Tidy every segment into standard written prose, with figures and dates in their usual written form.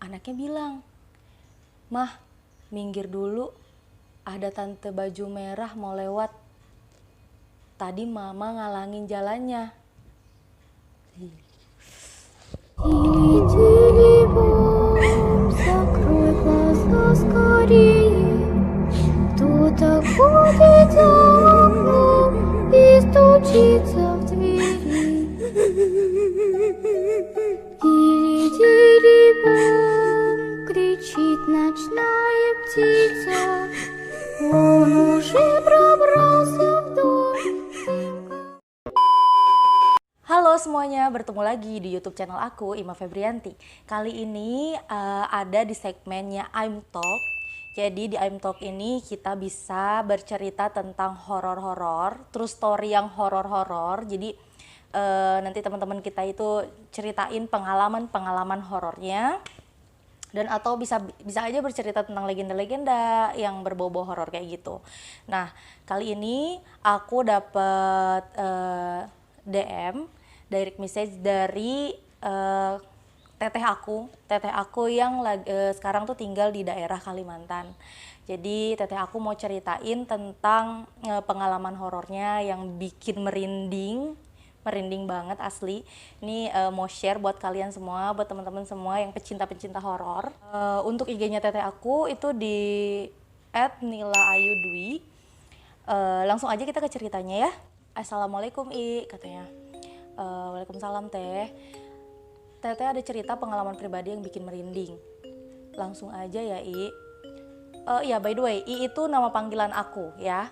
Anaknya bilang, "Mah, minggir dulu, ada tante baju merah mau lewat. Tadi mama ngalangin jalannya." Закрой глаза скорее. Кто-то ходит за окном и стучится в двери. Тири-тири-бом, кричит ночная птица. Он уже пробрался в дом. Halo semuanya, bertemu lagi di YouTube channel aku, Ima Febrianti. Kali ini ada di segmennya I'm Talk. Jadi di I'm Talk ini kita bisa bercerita tentang horor-horor, true story yang horor-horor. Jadi nanti teman-teman kita itu ceritain pengalaman-pengalaman horornya. Dan atau bisa aja bercerita tentang legenda-legenda yang berbau-bau horor kayak gitu. Nah, kali ini aku dapet DM, direct message dari teteh aku yang sekarang tuh tinggal di daerah Kalimantan. Jadi teteh aku mau ceritain tentang pengalaman horornya yang bikin merinding banget asli. Ini mau share buat kalian semua, buat teman-teman semua yang pecinta-pecinta horor. Untuk IG-nya teteh aku itu di @nilaayudwi. Langsung aja kita ke ceritanya ya. Assalamualaikum I, katanya. Waalaikumsalam teh. Teteh ada cerita pengalaman pribadi yang bikin merinding. Langsung aja ya I. Iya, by the way, I itu nama panggilan aku ya.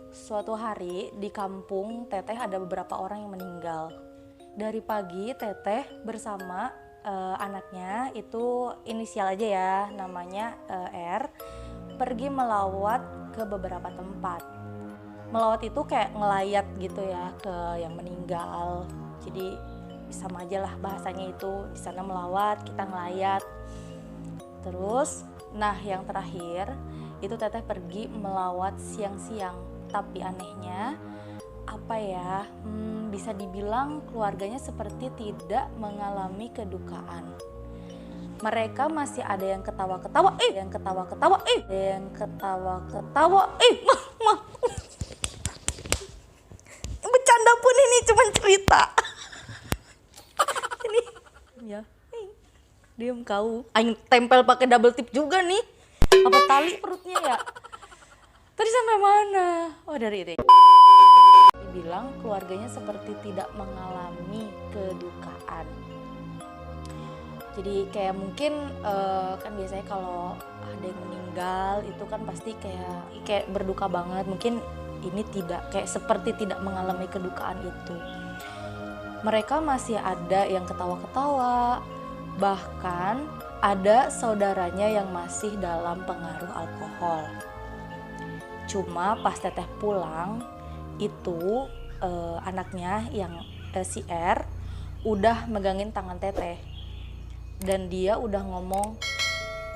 Suatu hari di kampung teteh ada beberapa orang yang meninggal. Dari pagi teteh bersama anaknya, itu inisial aja ya, namanya R, pergi melawat ke beberapa tempat. Melawat itu kayak ngelayat gitu ya ke yang meninggal. Jadi sama aja lah bahasanya itu, di sana melawat, kita ngelayat. Terus, nah yang terakhir itu teteh pergi melawat siang-siang. Tapi anehnya apa ya, bisa dibilang keluarganya seperti tidak mengalami kedukaan. Mereka masih ada yang ketawa-ketawa, yang ketawa-ketawa, yang ketawa-ketawa, mah. Bercanda pun ini cuma cerita. Ini ya. Diam kau. Aing tempel pakai double tip juga nih. Apa tali perutnya ya? Tadi sampai mana? Oh, dari itu. Dibilang keluarganya seperti tidak mengalami kedukaan. Jadi kayak mungkin kan biasanya kalau ada yang meninggal itu kan pasti kayak berduka banget. Mungkin ini tidak, kayak seperti tidak mengalami kedukaan itu. Mereka masih ada yang ketawa-ketawa, bahkan ada saudaranya yang masih dalam pengaruh alkohol. Cuma pas teteh pulang itu anaknya yang si R udah megangin tangan teteh dan dia udah ngomong,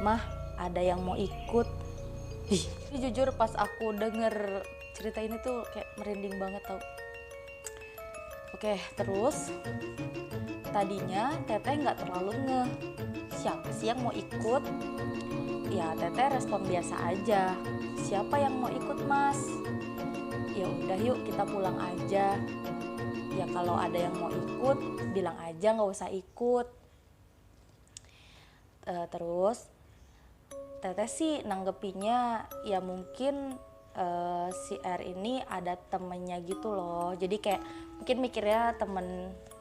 "Mah, ada yang mau ikut." Ih, jujur pas aku denger cerita ini tuh kayak merinding banget tau. Oke, terus tadinya teteh nggak terlalu ngeh siapa sih yang mau ikut. Ya teteh respon biasa aja, "Siapa yang mau ikut mas?" "Ya udah yuk kita pulang aja." Ya kalau ada yang mau ikut bilang aja, nggak usah ikut. Terus teteh sih nanggepinnya ya mungkin si R ini ada temennya gitu loh. Jadi kayak mungkin mikirnya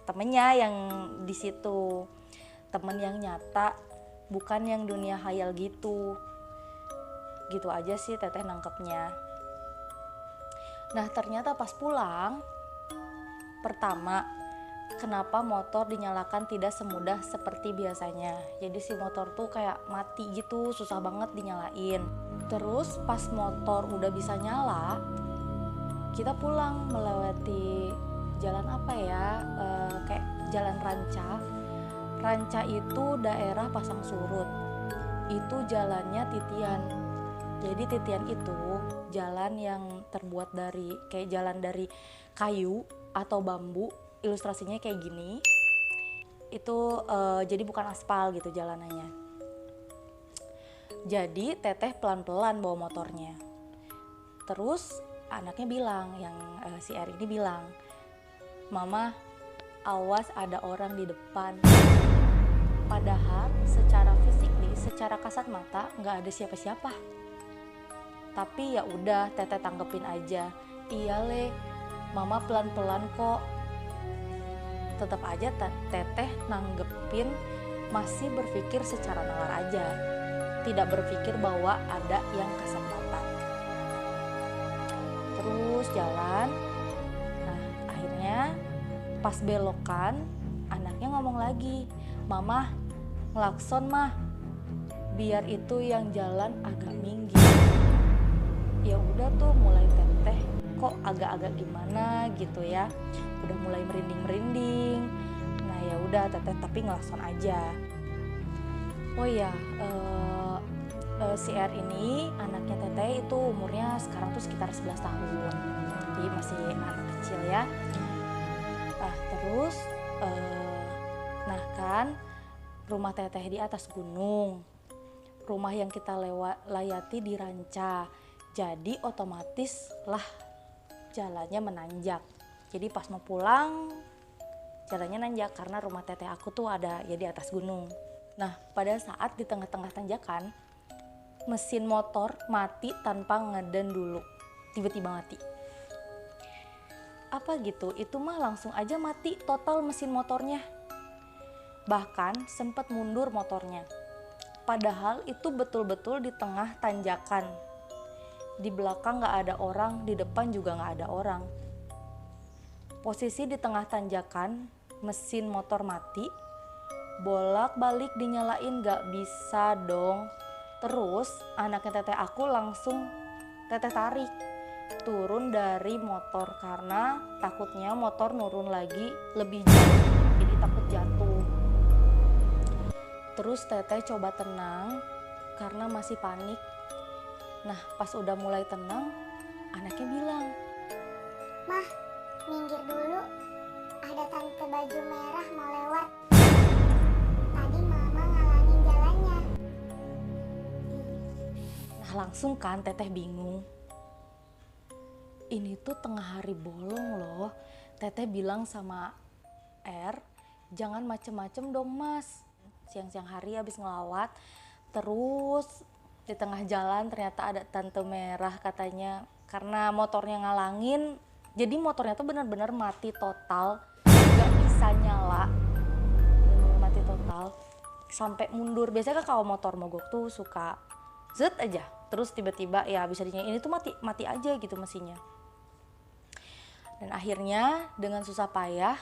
temennya yang di situ, temen yang nyata, bukan yang dunia khayal gitu. Gitu aja sih teteh nangkepnya. Nah ternyata pas pulang, pertama, kenapa motor dinyalakan tidak semudah seperti biasanya. Jadi si motor tuh kayak mati gitu, susah banget dinyalain. Terus pas motor udah bisa nyala, kita pulang melewati jalan apa ya, kayak jalan ranca. Ranca itu daerah Pasang Surut. Itu jalannya titian. Jadi titian itu jalan yang terbuat dari kayak jalan dari kayu atau bambu. Ilustrasinya kayak gini. Itu jadi bukan aspal gitu jalanannya. Jadi teteh pelan-pelan bawa motornya. Terus anaknya bilang, si R ini bilang, "Mama, awas ada orang di depan." Padahal secara fisik nih, secara kasat mata nggak ada siapa-siapa. Tapi ya udah, teteh tanggepin aja. "Iya le, mama pelan-pelan kok." Tetap aja teteh nanggepin, masih berpikir secara nalar aja. Tidak berpikir bahwa ada yang kasat mata. Terus jalan. Nah, akhirnya pas belokan, anaknya ngomong lagi, "Mama, ngelakson mah, biar itu yang jalan agak minggir." Ya udah tuh mulai teteh kok agak-agak gimana gitu ya. Udah mulai merinding-merinding. Nah ya udah teteh tapi ngelakson aja. Oh iya, si R ini anaknya teteh itu umurnya sekarang tuh sekitar 11 tahun. Jadi masih anak kecil ya. Nah terus, nah kan rumah teteh di atas gunung. Rumah yang kita layati di ranca. Jadi otomatis lah jalannya menanjak. Jadi pas mau pulang jalannya nanjak karena rumah teteh aku tuh ada ya di atas gunung. Nah pada saat di tengah-tengah tanjakan, mesin motor mati tanpa ngeden dulu, tiba-tiba mati. Apa gitu, itu mah langsung aja mati total mesin motornya. Bahkan sempat mundur motornya. Padahal itu betul-betul di tengah tanjakan. Di belakang gak ada orang, di depan juga gak ada orang. Posisi di tengah tanjakan, mesin motor mati, bolak-balik dinyalain gak bisa dong. Terus anaknya teteh aku langsung teteh tarik turun dari motor karena takutnya motor nurun lagi lebih jauh, jadi takut jatuh. Terus teteh coba tenang karena masih panik. Nah pas udah mulai tenang, anaknya bilang, "Mah, minggir dulu, ada tante baju merah mau lewat. Tadi mama ngalangin jalannya." Nah langsung kan teteh bingung. Ini tuh tengah hari bolong loh. Teteh bilang sama R, "Jangan macem-macem dong mas." Siang-siang hari habis ngelawat. Terus di tengah jalan ternyata ada tante merah katanya. Karena motornya ngalangin, jadi motornya tuh benar-benar mati total. Gak bisa nyala. Bener-bener mati total. Sampai mundur. Biasanya kan kalau motor mogok tuh suka zet aja. Terus tiba-tiba ya bisa dinyalain. Ini tuh mati aja gitu mesinnya. Dan akhirnya dengan susah payah,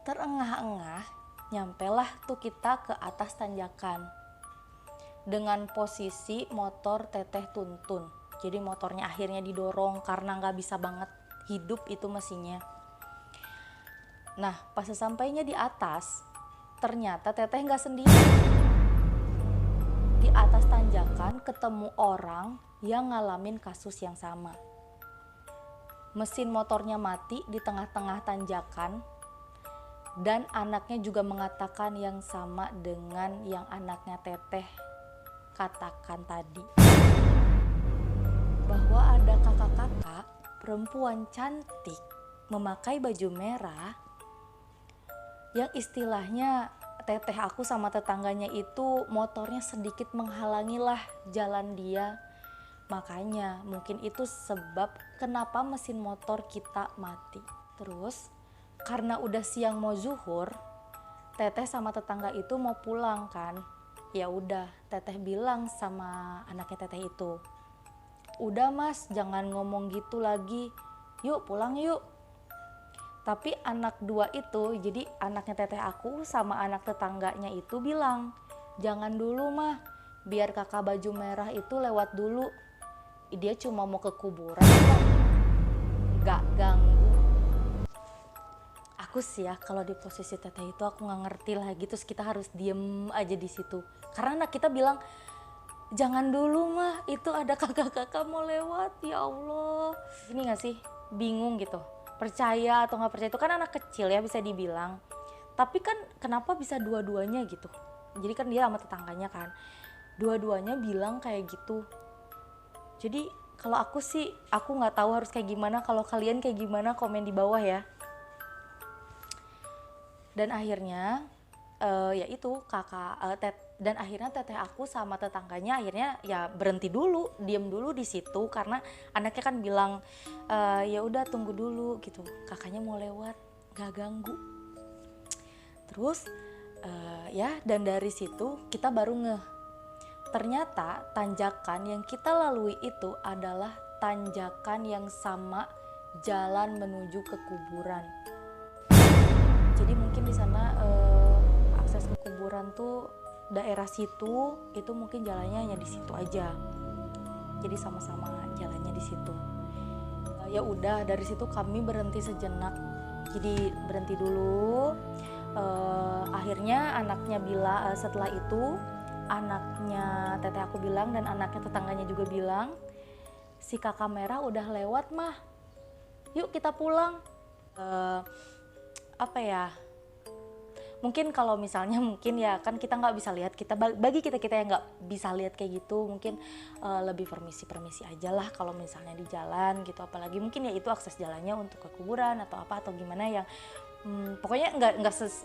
terengah-engah, nyampelah tuh kita ke atas tanjakan. Dengan posisi motor teteh tuntun. Jadi motornya akhirnya didorong karena gak bisa banget hidup itu mesinnya. Nah pas sesampainya di atas, ternyata teteh gak sendiri. Di atas tanjakan ketemu orang yang ngalamin kasus yang sama. Mesin motornya mati di tengah-tengah tanjakan dan anaknya juga mengatakan yang sama dengan yang anaknya teteh katakan tadi. Bahwa ada kakak-kakak perempuan cantik memakai baju merah yang istilahnya teteh aku sama tetangganya itu motornya sedikit menghalangilah jalan dia. Makanya mungkin itu sebab kenapa mesin motor kita mati. Terus karena udah siang mau zuhur, teteh sama tetangga itu mau pulang kan. Ya udah, teteh bilang sama anaknya teteh itu, "Udah mas, jangan ngomong gitu lagi. Yuk pulang yuk." Tapi anak dua itu, jadi anaknya teteh aku sama anak tetangganya itu bilang, "Jangan dulu mah, biar kakak baju merah itu lewat dulu. Dia cuma mau ke kuburan kok, gak ganggu." Aku sih ya kalau di posisi teteh itu aku nggak ngerti lagi, terus kita harus diem aja di situ karena anak kita bilang, "Jangan dulu mah, itu ada kakak-kakak mau lewat." Ya Allah, ini nggak sih bingung gitu, percaya atau nggak percaya, itu kan anak kecil ya bisa dibilang, tapi kan kenapa bisa dua-duanya gitu. Jadi kan dia sama tetangganya kan, dua-duanya bilang kayak gitu. Jadi kalau aku sih, aku nggak tahu harus kayak gimana. Kalau kalian kayak gimana, komen di bawah ya. Dan akhirnya ya itu dan akhirnya teteh aku sama tetangganya akhirnya ya berhenti dulu, diem dulu di situ karena anaknya kan bilang ya udah tunggu dulu gitu, kakaknya mau lewat, gak ganggu. Terus ya, dan dari situ kita baru ngeh, ternyata tanjakan yang kita lalui itu adalah tanjakan yang sama jalan menuju ke kuburan. Jadi mungkin di sana akses ke kuburan tuh daerah situ, itu mungkin jalannya hanya di situ aja. Jadi sama-sama jalannya di situ. Ya udah, dari situ kami berhenti sejenak. Jadi berhenti dulu. Akhirnya anaknya bilang, setelah itu anaknya teteh aku bilang dan anaknya tetangganya juga bilang, si kakak merah udah lewat mah, yuk kita pulang. Apa ya, mungkin kalau misalnya mungkin ya kan kita nggak bisa lihat, kita bagi kita yang nggak bisa lihat kayak gitu mungkin lebih permisi aja lah kalau misalnya di jalan gitu, apalagi mungkin ya itu akses jalannya untuk ke kuburan atau apa atau gimana yang pokoknya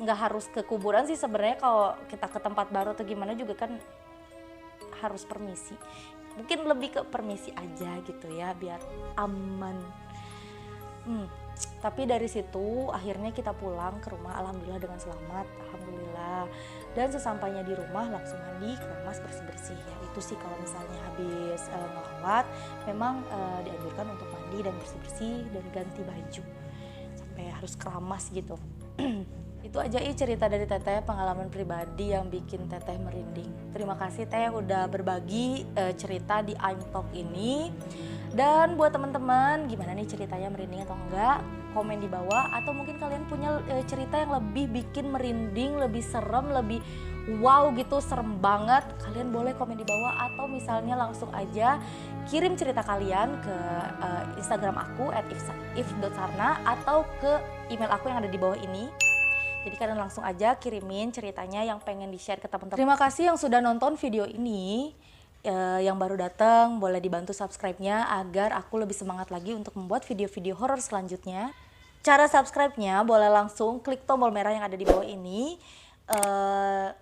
nggak harus ke kuburan sih sebenarnya. Kalau kita ke tempat baru atau gimana juga kan harus permisi, mungkin lebih ke permisi aja gitu ya biar aman. Tapi dari situ akhirnya kita pulang ke rumah, alhamdulillah dengan selamat, alhamdulillah. Dan sesampainya di rumah langsung mandi, keramas, bersih-bersih ya. Itu sih kalau misalnya habis ngelawat memang dianjurkan untuk mandi dan bersih-bersih dan ganti baju sampai harus keramas gitu. Itu aja cerita dari teteh, pengalaman pribadi yang bikin teteh merinding. Terima kasih teh udah berbagi cerita di I'm Talk ini. Dan buat teman-teman, gimana nih ceritanya, merinding atau enggak? Komen di bawah, atau mungkin kalian punya cerita yang lebih bikin merinding, lebih serem, lebih wow gitu, serem banget. Kalian boleh komen di bawah, atau misalnya langsung aja kirim cerita kalian ke Instagram aku @if.sarna atau ke email aku yang ada di bawah ini. Jadi kalian langsung aja kirimin ceritanya yang pengen di-share ke teman-teman. Terima kasih yang sudah nonton video ini. Yang baru datang boleh dibantu subscribe-nya agar aku lebih semangat lagi untuk membuat video-video horor selanjutnya. Cara subscribe-nya boleh langsung klik tombol merah yang ada di bawah ini.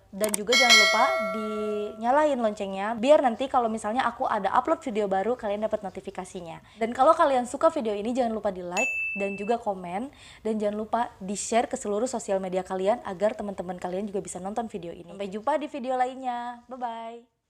Dan juga jangan lupa dinyalain loncengnya biar nanti kalau misalnya aku ada upload video baru kalian dapat notifikasinya. Dan kalau kalian suka video ini jangan lupa di like dan juga komen, dan jangan lupa di share ke seluruh sosial media kalian agar teman-teman kalian juga bisa nonton video ini. Sampai jumpa di video lainnya, bye bye.